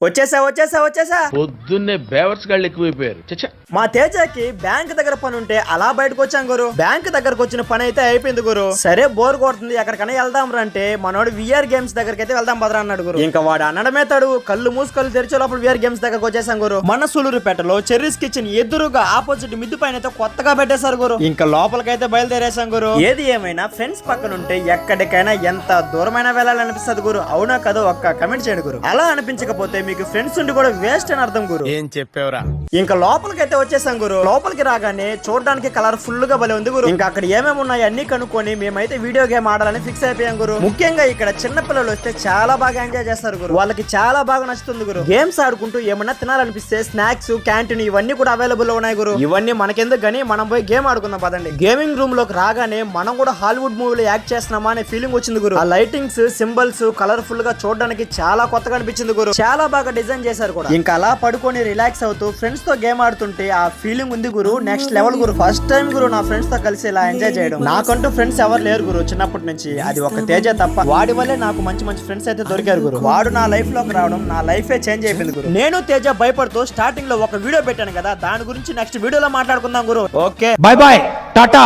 వచ్చేసా. పొద్దున్నే బేవర్స్ గాళ్ళు ఎక్కువైపోయారు. చచ్చా, మా తేజకి బ్యాంక్ దగ్గర పని ఉంటే అలా బయటకు వచ్చాం గురు. బ్యాంక్ దగ్గరకు వచ్చిన పని అయితే అయిపోయింది గురు. సరే బోర్ కొడుతుంది, ఎక్కడికైనా వెళ్దాం రంటే మనోడు విఆర్ గేమ్స్ దగ్గరికి అయితే వెళ్దాం బదరా అన్నాడు గురు. ఇంకా వాడు అనడమే తడు, కళ్ళు మూసి కళ్ళు తెరిచే లోపల విఆర్ గేమ్స్ దగ్గరకు వచ్చేసాం గురు. మన సూలూరుపేటలో చెర్రీస్ కిచెన్ ఎదురుగా ఆపోజిట్ మిద్దు పైన అయితే కొత్తగా పెట్టేశారు గురు. ఇంకా లోపలికైతే బయలుదేరేసాం గురు. ఏది ఏమైనా ఫ్రెండ్స్ పక్కన ఉంటే ఎక్కడికైనా ఎంత దూరమైనా వెళ్ళాలనిపిస్తుంది గురు. అవునా కదా, ఒక్క కమెంట్ చేయండి గురు. అలా అనిపించకపోతే మీకు ఫ్రెండ్స్ ఉండి కూడా వేస్ట్ అని అర్థం గురు. ఏం చెప్పావురా? ఇంకా లోపలికైతే వచ్చేసాం గురు. లోపలికి రాగానే చూడడానికి కలర్ ఫుల్ గా భలే ఉంది గురు. ఇంకా అక్కడ ఏమేమి ఉన్నాయి అన్ని కనుక్కొని మేమైతే వీడియో గేమ్ ఆడాలని ఫిక్స్ అయిపోయాం గురు. ముఖ్యంగా ఇక్కడ చిన్న పిల్లలు వస్తే చాలా బాగా ఎంజాయ్ చేస్తారు గురు. వాళ్ళకి చాలా బాగా నచ్చుతుంది గురు. గేమ్స్ ఆడుకుంటూ ఏమన్నా తినాలనిపిస్తే స్నాక్స్, క్యాంటీన్ ఇవన్నీ కూడా అవైలబుల్ ఉన్నాయి గురు. ఇవన్నీ మనకెందుకు గానీ మనం పోయి గేమ్ ఆడుకుందాం పదండి. గేమింగ్ రూమ్ లోకి రాగానే మనం కూడా హాలీవుడ్ మూవీలో యాక్ట్ చేస్తున్నామా అనే ఫీలింగ్ వచ్చింది గురు. ఆ లైటింగ్స్, సింబల్స్ కలర్ఫుల్ గా చూడడానికి చాలా కొత్తగా అనిపించింది గురు. చాలా బాగా డిజైన్ చేశారు కూడా. ఇంకా అలా పడుకొని రిలాక్స్ అవుతూ ఫ్రెండ్స్ తో గేమ్ ఆడుతుంటే ఆ ఫీలింగ్ ఉంది గురు. నెక్స్ట్ లెవెల్ గురు. ఫస్ట్ టైం గురు నా ఫ్రెండ్స్ తో కలిసి ఇలా ఎంజాయ్ చేయడం. నాకంటూ ఫ్రెండ్స్ ఎవరు లేరు గురు చిన్నప్పటి నుంచి. అది ఒక తేజ తప్ప. వాడి వల్లే నాకు మంచి మంచి ఫ్రెండ్స్ అయితే దొరికారు గురు. వాడు నా లైఫ్ లోకి రావడం నా లైఫే చేంజ్ అయిపోయింది గురు. నేను తేజ భయపడుతూ స్టార్టింగ్ లో ఒక వీడియో పెట్టాను కదా, దాని గురించి నెక్స్ట్ వీడియోలో మాట్లాడుకుందాం గురు. Okay, bye bye, Tata.